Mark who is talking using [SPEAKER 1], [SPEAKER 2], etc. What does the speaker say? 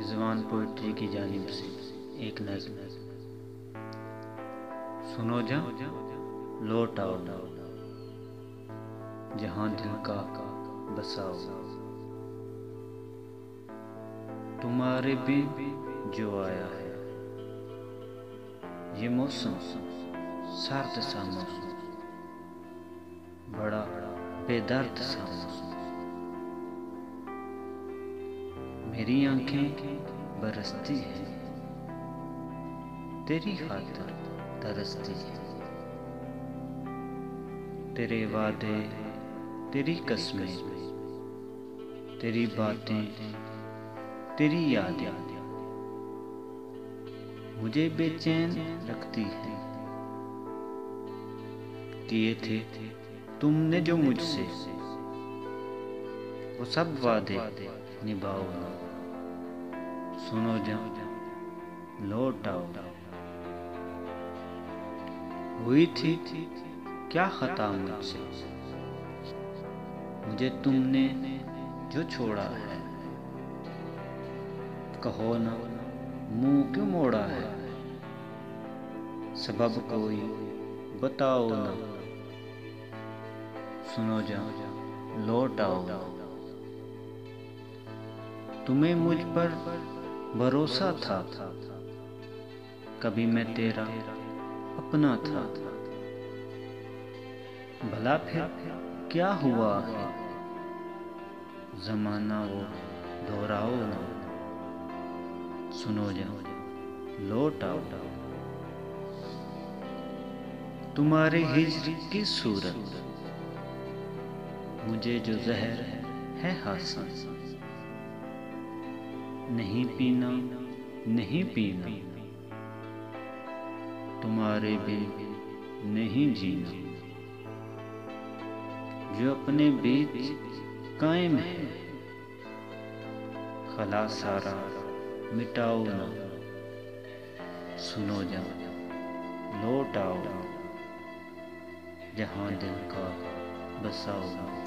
[SPEAKER 1] Rizwan poetry की जानिब से एक नज़्म। सुनो जा लौट आओ जहाँ दिल का बसाओ, तुम्हारे बिन जो आया है ये मौसम, सर्द सा मौसम, बड़ा बेदर्द सा मौसम। मेरी आंखें बरसती हैं, तेरी खातिर तरसती है। तेरे वादे, तेरी कसमें, तेरी बातें, तेरी यादें मुझे बेचैन रखती है। किए थे तुमने जो मुझसे, वो सब वादे निभाओ ना। सुनो जा लौट आओ। हुई थी क्या खता मुझसे, मुझे तुमने जो छोड़ा है। कहो ना मुंह क्यों मोड़ा है, सबब कोई बताओ ना। सुनो जा लौट आओ। तुम्हें मुझ पर भरोसा था, कभी मैं तेरा अपना था। भला फिर क्या हुआ है, जमाना वो दोहराओ ना। सुनो जा लौट आओ। तुम्हारे हिज्र की सूरत, मुझे जो जहर है हासिल। नहीं पीना नहीं पीना, तुम्हारे बिन नहीं जीना। जो अपने बीच कायम है, खला सारा मिटाओ ना। सुनो जा लौट आओ जहाँ दिल का बसाओ।